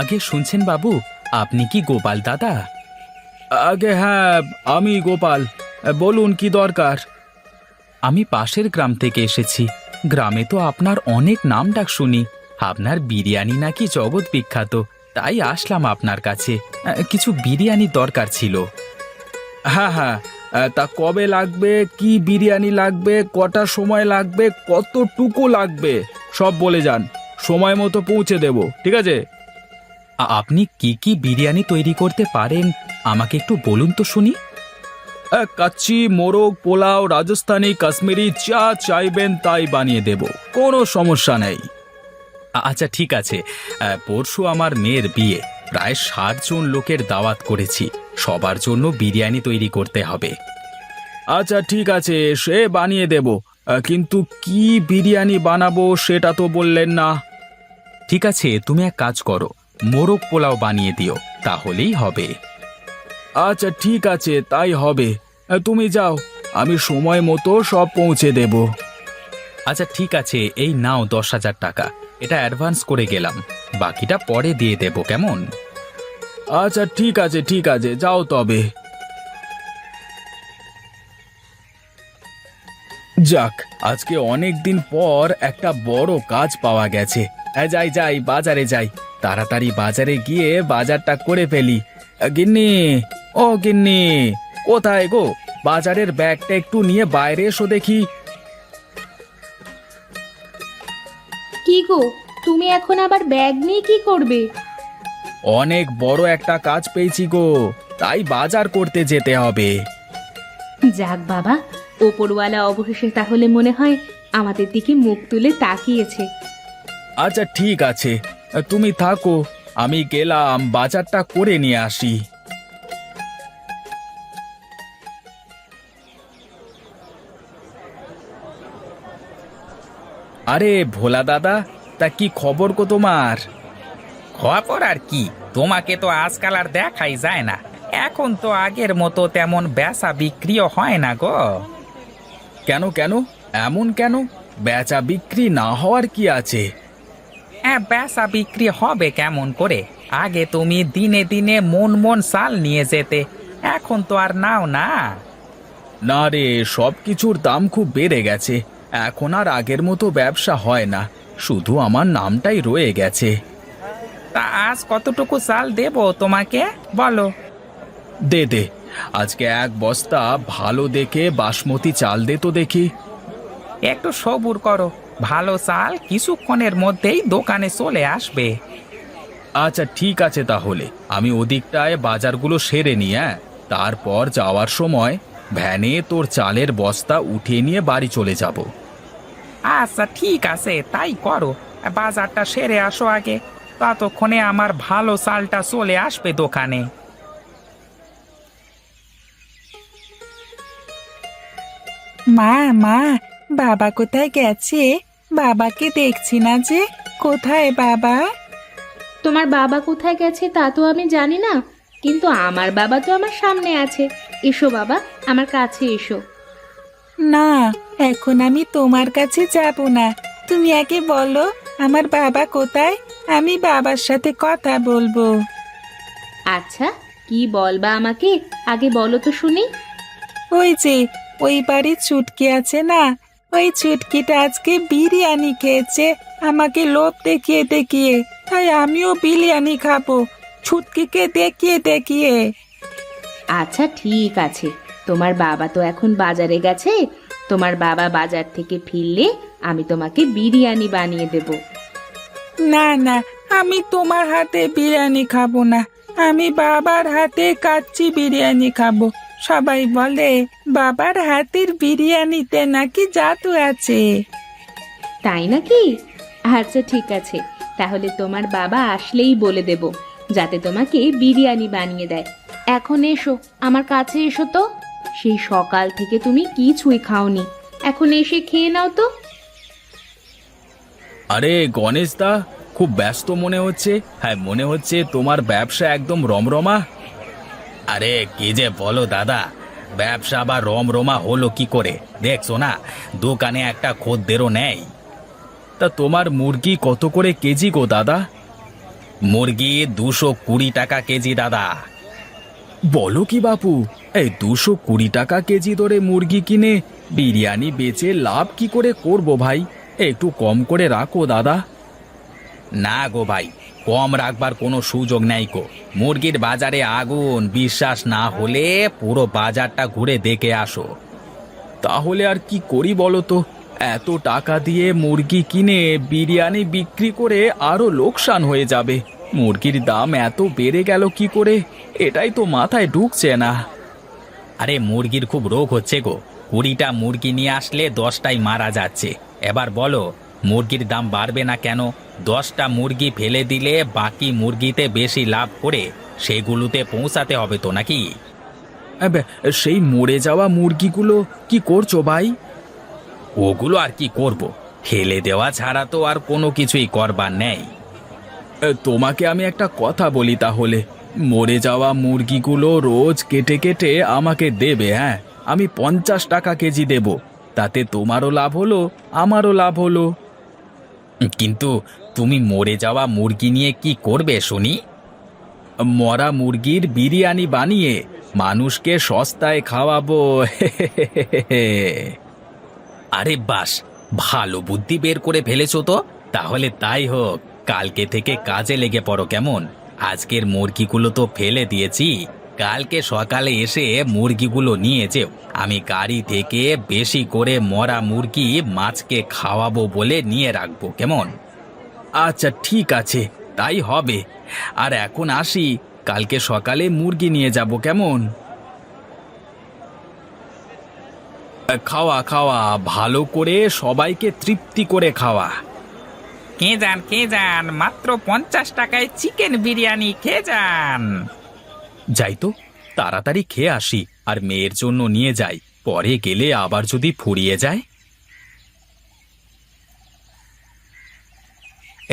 আগে শুনছেন বাবু, আপনি কি গোপাল দাদা? আগে হ্যাঁ, আমি গোপাল। বলুন কি দরকার। আমি পাশের গ্রাম থেকে এসেছি। গ্রামে তো আপনার অনেক নাম ডাক শুনি। আপনার বিরিয়ানি নাকি জগৎ বিখ্যাত, তাই আসলাম আপনার কাছে। কিছু বিরিয়ানি দরকার ছিল। হ্যাঁ হ্যাঁ, তা কবে লাগবে, কি বিরিয়ানি লাগবে, কটা সময় লাগবে, কতটুকু লাগবে সব বলে যান। সময় মতো পৌঁছে দেব, ঠিক আছে? আপনি কি কি বিরিয়ানি তৈরি করতে পারেন আমাকে একটু বলুন তো শুনি। কাচ্চি, মোরগ, পোলাও, রাজস্থানি, কাশ্মীরি, যা চাইবেন তাই বানিয়ে দেব, কোনো সমস্যা নেই। আচ্ছা ঠিক আছে। পরশু আমার মেয়ের বিয়ে, প্রায় 60 জন লোকের দাওয়াত করেছি। সবার জন্য বিরিয়ানি তৈরি করতে হবে। আচ্ছা ঠিক আছে, সে বানিয়ে দেব, কিন্তু কি বিরিয়ানি বানাবো সেটা তো বললেন না। ঠিক আছে, তুমি এক কাজ করো, মোরগ পোলাও বানিয়ে দিও, তাহলেই হবে। আচ্ছা ঠিক আছে, তাই হবে। তুমি যাও, আমি সময় মতো সব পৌঁছে দেব। আচ্ছা ঠিক আছে, এই নাও 10,000 টাকা। এটা অ্যাডভান্স করে গেলাম, বাকিটা পরে দিয়ে দেব, কেমন? আচ্ছা ঠিক আছে, ঠিক আছে, যাও তবে। যাক, আজকে অনেক দিন পর একটা বড় কাজ পাওয়া গেছে। যাই যাই, বাজারে যাই, তাড়াতাড়ি বাজারে গিয়ে বাজারটা করে ফেলি। গিন্নি, ও গিন্নি, কোথায় গো? বাজারের ব্যাগটা একটু নিয়ে বাইরে এসো দেখি। কি গো, তুমি এখন আবার ব্যাগ নিয়ে কি করবে? অনেক বড় একটা কাজ পেয়েছি গো, তাই বাজার করতে যেতে হবে। যাক বাবা, ওপরওয়ালা অবশেষে তাহলে মনে হয় আমাদের দিকে মুখ তুলে তাকিয়েছে। আচ্ছা ঠিক আছে, তুমি থাকো, আমি গেলাম বাজারটা করে নিয়ে আসি। আরে ভোলা দাদা, তা কি খবর গো তোমার? খবর আর কি, তোমাকে তো আজকাল আর দেখাই যায় না। এখন তো আগের মতো তেমন বেচা বিক্রিও হয় না গো। কেন কেন, এমন কেন? বেচা বিক্রি না হওয়ার কি আছে? হ্যাঁ, বেচা বিক্রি হবে কেমন করে? আগে তুমি দিনে দিনে মন মন চাল নিয়ে যেতে, এখন তো আর নাও না। না রে, সব কিছুর দাম খুব বেড়ে গেছে, এখন আর আগের মতো ব্যবসা হয় না, শুধু আমার নামটাই রয়ে গেছে। তা আজ কতটুকু চাল দেবো তোমাকে, বলো? দে দে, আজকে 1 বস্তা ভালো দেখে বাসমতি চাল দে তো দেখি। একটু সবুর করো, ভালো চাল কিছুক্ষণের মধ্যেই দোকানে চলে আসবে। আচ্ছা ঠিক আছে, তাহলে আমি ওদিকটায় বাজারগুলো সেরে নিই, তারপর যাওয়ার সময় ভ্যানে তোর চালের বস্তা উঠিয়ে নিয়ে বাড়ি চলে যাব। আচ্ছা ঠিক আছে, তাই করো। বাজারটা সেরে আসো আগে, ততক্ষণে আমার ভালো চালটা চলে আসবে দোকানে। মা মা, বাবা কোথায় গেছে? বাবাকে দেখছি না যে, কোথায় বাবা? তোমার বাবা কোথায় গেছে তা তো আমি জানি না, কিন্তু আমার বাবা তো আমার সামনে আছে। এসো বাবা, আমার কাছে এসো। না, এখন আমি তোমার কাছে যাব না। তুমি আগে বলো আমার বাবা কোথায়, আমি বাবার সাথে কথা বলবো। আচ্ছা, কি বলবা আমাকে, আগে বলো তো শুনি। ওই যে ওই বাড়ির ছুটকি আছে না, ওই ছুটকিটা আজকে বিরিয়ানি খেয়েছে আমাকে লোভ দেখিয়ে দেখিয়ে, তাই আমিও বিরিয়ানি খাবো ছুটকিকে দেখিয়ে দেখিয়ে। আচ্ছা ঠিক আছে, তোমার বাবা তো এখন বাজারে গেছে, তোমার বাবা বাজার থেকে ফিরলে আমি তোমাকে বিরিয়ানি বানিয়ে দেব। না না, আমি তোমার হাতে বিরিয়ানি খাবো না, আমি বাবার হাতে কাচ্চি বিরিয়ানি খাবো। সবাই বলে বাবার হাতের বিরিয়ানিতে নাকি জাদু আছে। তাই নাকি? আচ্ছা ঠিক আছে, তাহলে তোমার বাবা আসলেই বলে দেব, যাতে তোমাকে বিরিয়ানি বানিয়ে দেয়। এখন এসো, আমার কাছে এসো তো। সেই সকাল থেকে তুমি কিছুই খাওনি, এখন এসে খেয়ে নাও তো। আরে গণেশ দা, খুব ব্যস্ত মনে হচ্ছে। হ্যাঁ, মনে হচ্ছে তোমার ব্যবসা একদম রমরমা। আরে কি যে বলো দাদা, ব্যবসা আবার রমরমা হলো কি করে? দেখছো না, দোকানে একটা খদ্দেরও নেই। তা তোমার মুরগি কত করে কেজি গো দাদা? মুরগি 220 টাকা কেজি দাদা। বলো কি বাপু, এই 220 টাকা কেজি দরে মুরগি কিনে বিরিয়ানি বেচে লাভ কি করে করব ভাই? একটু কম করে রাখো দাদা। না গো ভাই, কম রাখবার কোনো সুযোগ নেই গো। মুরগির বাজারে আগুন, বিশ্বাস না হলে পুরো বাজারটা ঘুরে দেখে আসো। তাহলে আর কি করি বলো তো? এত টাকা দিয়ে মুরগি কিনে বিরিয়ানি বিক্রি করে আরো লোকসান হয়ে যাবে। মুরগির দাম এত বেড়ে গেল কি করে, এটাই তো মাথায় ঢুকছে না। আরে মুরগির খুব রোগ হচ্ছে গো। 20টা মুরগি নিয়ে আসলে 10টাই মারা যাচ্ছে। এবার বলো মুরগির দাম বাড়বে না কেন? 10টা মুরগি ফেলে দিলে বাকি মুরগিতে বেশি লাভ করে সেগুলোতে পৌঁছাতে হবে তো নাকি? সেই মরে যাওয়া মুরগিগুলো কি করছো ভাই? ওগুলো আর কি করব, ফেলে দেওয়া ছাড়া তো আর কোনো কিছুই করবার নেই। তোমাকে আমি একটা কথা বলি তাহলে, মরে যাওয়া মুরগিগুলো রোজ কেটে কেটে আমাকে দেবে। হ্যাঁ, আমি 50 টাকা কেজি দেব, তাতে তোমারও লাভ হলো আমারও লাভ হলো। কিন্তু তুমি মরে যাওয়া মুরগি নিয়ে কি করবে শুনি? মরা মুরগির বিরিয়ানি বানিয়ে মানুষকে সস্তায় খাওয়াবো। আরে বাস, ভালো বুদ্ধি বের করে ফেলেছো তো। তাহলে তাই হোক, কালকে থেকে কাজে লেগে পড়ো কেমন? আজকের মুরগিগুলো তো ফেলে দিয়েছি, কালকে সকালে এসে মুরগিগুলো নিয়ে যেও। আমি গাড়ি থেকে বেশি করে মরা মুরগি মাছকে খাওয়াবো বলে নিয়ে রাখবো, কেমন? আচ্ছা ঠিক আছে, তাই হবে। আর এখন আসি, কালকে সকালে মুরগি নিয়ে যাব, কেমন? খাওয়া খাওয়া, ভালো করে সবাইকে তৃপ্তি করে খাওয়া। কে যান, মাত্র 50 টাকায় চিকেন বিরিয়ানি খেয়ে যান। যাই তো, তাড়াতাড়ি খেয়ে আসি আর মেয়ের জন্য নিয়ে যাই, পরে গেলে আবার যদি ফুরিয়ে যায়।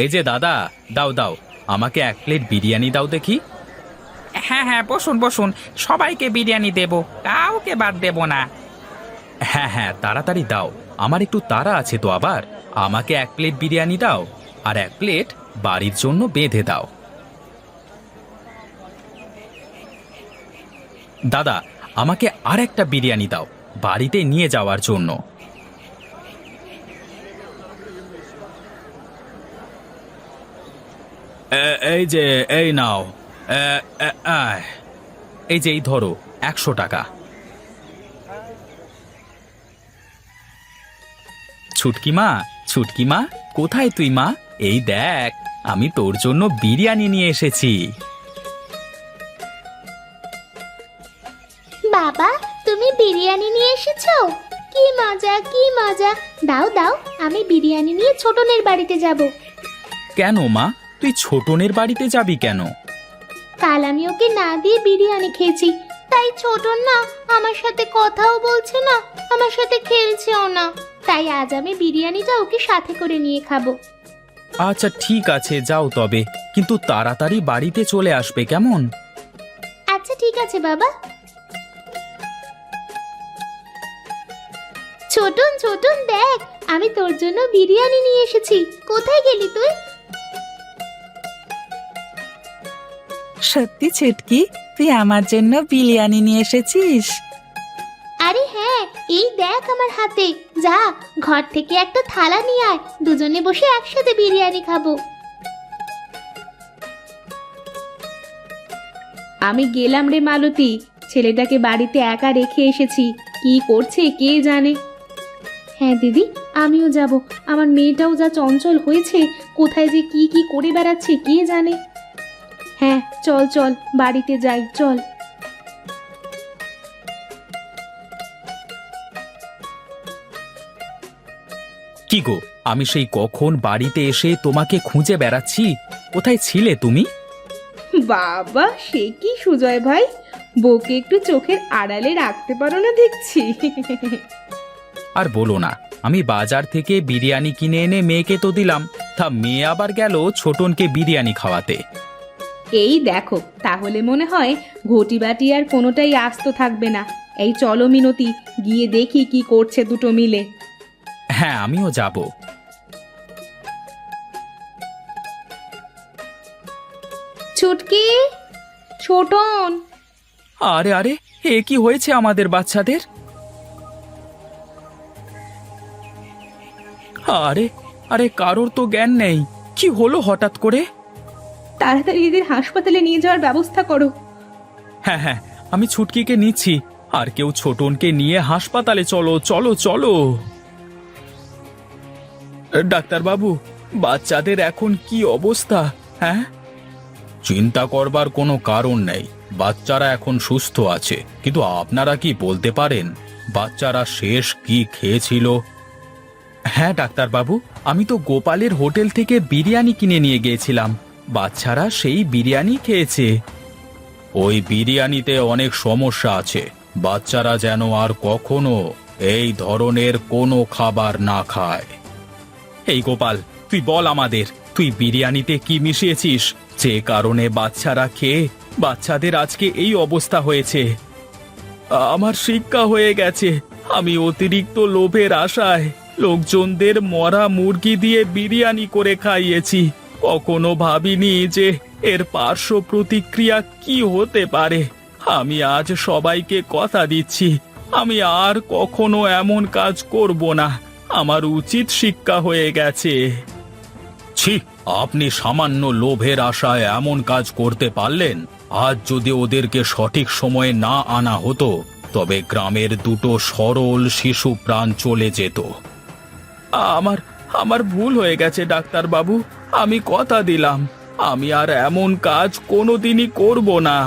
এই যে দাদা, দাও দাও, আমাকে 1 প্লেট বিরিয়ানি দাও দেখি। হ্যাঁ হ্যাঁ, বসুন বসুন, সবাইকে বিরিয়ানি দেব, কাউকে বাদ দেব না। হ্যাঁ হ্যাঁ, তাড়াতাড়ি দাও, আমার একটু তাড়া আছে তো। আবার আমাকে 1 প্লেট বিরিয়ানি দাও আর 1 প্লেট বাড়ির জন্য বেঁধে দাও। দাদা, আমাকে আর একটা বিরিয়ানি দাও, বাড়িতে নিয়ে যাওয়ার জন্য। এই যে, এই নাও। এই যে, এই ধরো 100 টাকা। ছুটকি মা, কোথায় তুই মা? এই দেখ, আমি তোর জন্য বিরিয়ানি নিয়ে এসেছি। বাবা, তুমি বিরিয়ানি নিয়ে এসেছো? কি মজা কি মজা! দাও দাও, আমি বিরিয়ানি নিয়ে ছোটনের বাড়িতে যাব। কেন মা, তুই ছোটনের বাড়িতে যাবি কেন? কাল আমি ওকে না দিয়ে বিরিয়ানি খেয়েছি, তাই ছোটন না আমার সাথে কথাও বলছে না, আমার সাথে খেলছেও না। তাই আজ আমি বিরিয়ানিটা ওকে সাথে করে নিয়ে খাবো। আচ্ছা ঠিক আছে, যাও তবে, কিন্তু তাড়াতাড়ি বাড়িতে চলে আসবে, কেমন? আচ্ছা ঠিক আছে বাবা। ছোটন ছোটন দেখ, আমি তোর জন্য বিরিয়ানি নিয়ে এসেছি। কোথায় গেলি তুই? সত্যি ছুটকি, তুই আমার জন্য বিরিয়ানি নিয়ে এসেছিস? আরে হ্যাঁ, এই দেখ আমার হাতে। যা, ঘর থেকে একটা থালা নিয়ে আয়, দুজনে বসে একসাথে বিরিয়ানি খাবো। আমি গেলাম রে মালতী, ছেলেটাকে বাড়িতে একা রেখে এসেছি, কি করছে কে জানে। হ্যাঁ দিদি, আমিও যাব। আমার মেয়েটাও যা চঞ্চল হয়েছে, কোথায় যে কি কি করে বেড়াচ্ছে কে জানে। হ্যাঁ চল চল, বাড়িতে যাই, চল। কি গো, আমি সেই কখন বাড়িতে এসে তোমাকে খুঁজে বেড়াচ্ছি, কোথায় ছিলে তুমি? বাবা, সে কি সুজয় ভাই, বউকে একটু চোখের আড়ালে রাখতে পারো না দেখছি। আর বলো না, আমি বাজার থেকে বিরিয়ানি কিনে এনে মেয়েকে তো দিলাম, তা মেয়ে আবার গেল ছোটনকে বিরিয়ানি খাওয়াতে। এই দেখো, তাহলে মনে হয় ঘটি বাটি আর কোনোটাই আস্ত থাকবে না। এই চলো মিনতি, গিয়ে দেখি কি করছে দুটো মিলে। হ্যাঁ, আমিও যাব। চুটকি, ছোটন। আরে আরে, এ কি হয়েছে আমাদের বাচ্চাদের? আরে আরে, কারোর তো জ্ঞান নেই। কি হলো হঠাৎ করে? তাড়াতাড়ি এদের হাসপাতালে নিয়ে যাওয়ার ব্যবস্থা করো। হ্যাঁ হ্যাঁ, আমি ছুটকিকে নিচ্ছি। আর কেউ ছোটনকে নিয়ে হাসপাতালে চলো চলো চলো। ডাক্তারবাবু, বাচ্চাদের এখন কি অবস্থা? হ্যাঁ, চিন্তা করবার কোনো কারণ নেই, বাচ্চারা এখন সুস্থ আছে। কিন্তু আপনারা কি বলতে পারেন বাচ্চারা শেষ কি খেয়েছিল? হ্যাঁ ডাক্তারবাবু, আমি তো গোপালের হোটেল থেকে বিরিয়ানি কিনে নিয়ে গিয়েছিলাম। বাচ্চারা সেই বিরিয়ানি খেয়েছে। ওই বিরিয়ানিতে অনেক সমস্যা আছে। বাচ্চারা যেন আর কখনো এই ধরনের কোনো খাবার না খায়। এই গোপাল, তুই বল আমাদের, তুই বিরিয়ানিতে কি মিশিয়েছিস যে কারণে বাচ্চারা খেয়ে বাচ্চাদের আজকে এই অবস্থা হয়েছে? আমার শিক্ষা হয়ে গেছে। আমি অতিরিক্ত লোভের আশায় লোকজনদের মরা মুরগি দিয়ে বিরিয়ানি করে খাইয়েছি। কখনো ভাবিনি যে এর পার্শ্ব প্রতিক্রিয়া কি হতে পারে। আমি আজ সবাইকে কথা দিচ্ছি, আমি আর কখনো এমন কাজ করব না। আমার উচিত শিক্ষা হয়ে গেছে। ছি, আপনি সামান্য লোভের আশায় এমন কাজ করতে পারলেন? আজ যদি ওদেরকে সঠিক সময়ে না আনা হতো তবে গ্রামের দুটো সরল শিশু প্রাণ চলে যেত। আমার আমার ভুল হয়ে গেছে ডাক্তারবাবু। আমি কথা দিলাম আমি আর এমন কাজ কোনোদিনই করব না।